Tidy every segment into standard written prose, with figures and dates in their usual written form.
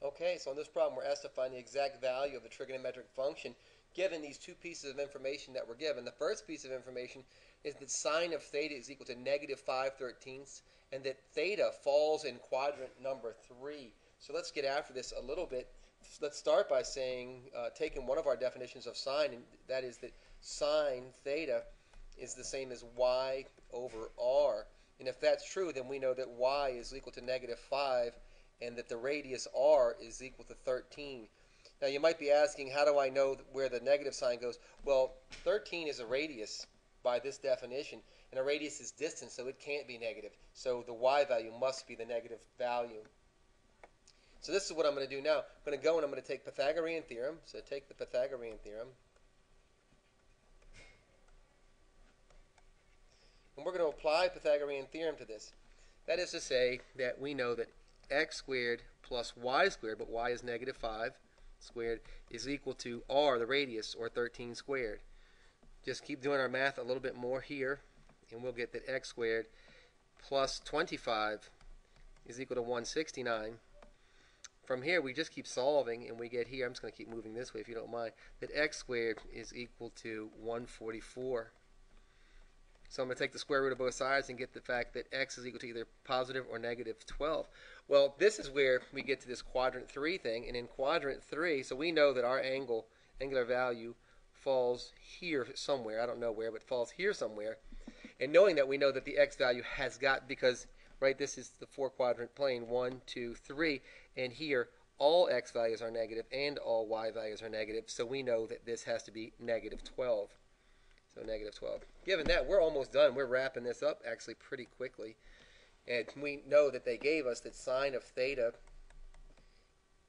Okay, so in this problem we're asked to find the exact value of the trigonometric function given these two pieces of information that were given. The first piece of information is that sine of theta is equal to negative 5/13 and that theta falls in quadrant number 3. So let's get after this a little bit. Let's start by saying, taking one of our definitions of sine, and that is that sine theta is the same as y over r. And if that's true, then we know that y is equal to negative 5 and that the radius r is equal to 13. Now you might be asking, how do I know where the negative sign goes? Well, 13 is a radius by this definition, and a radius is distance, so it can't be negative. So the y value must be the negative value. So this is what I'm going to do now. I'm going to go and I'm going to take Pythagorean theorem. So take the Pythagorean theorem. And we're going to apply Pythagorean theorem to this. That is to say that we know that x squared plus y squared, but y is negative 5 squared, is equal to r, the radius, or 13 squared. Just keep doing our math a little bit more here, and we'll get that x squared plus 25 is equal to 169. From here, we just keep solving, and we get here, I'm just going to keep moving this way if you don't mind, that x squared is equal to 144. So I'm going to take the square root of both sides and get the fact that x is equal to either positive or negative 12. Well, this is where we get to this quadrant 3 thing, and in quadrant 3, so we know that our angular value falls here somewhere. I don't know where, but falls here somewhere. And knowing that, we know that the x value has got, because, right, this is the 4-quadrant plane, 1, 2, 3, and here all x values are negative and all y values are negative, so we know that this has to be negative 12. So negative 12. Given that, we're almost done. We're wrapping this up actually pretty quickly. And we know that they gave us that sine of theta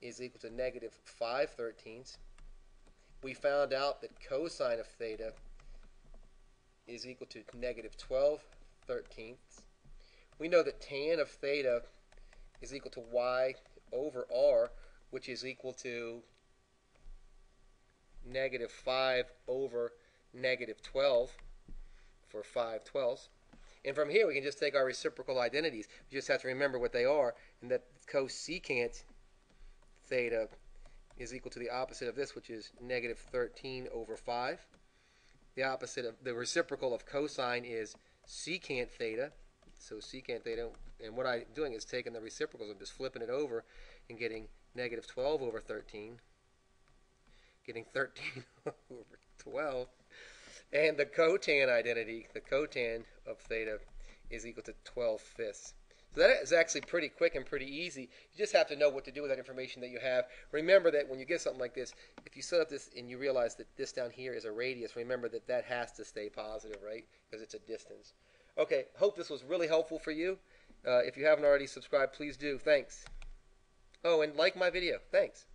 is equal to negative 5/13. We found out that cosine of theta is equal to negative 12/13. We know that tan of theta is equal to y over r, which is equal to negative 5 over negative 12 for 5/12. And from here we can just take our reciprocal identities. We just have to remember what they are, and that cosecant theta is equal to the opposite of this, which is negative 13 over 5. The opposite of the reciprocal of cosine is secant theta. So secant theta, and what I'm doing is taking the reciprocals and just flipping it over and getting negative 12 over 13, getting 13 over 12. And the cotan identity, the cotan of theta, is equal to 12/5. So that is actually pretty quick and pretty easy. You just have to know what to do with that information that you have. Remember that when you get something like this, if you set up this and you realize that this down here is a radius, remember that that has to stay positive, right? Because it's a distance. Okay, hope this was really helpful for you. If you haven't already subscribed, please do. Thanks. Oh, and like my video. Thanks.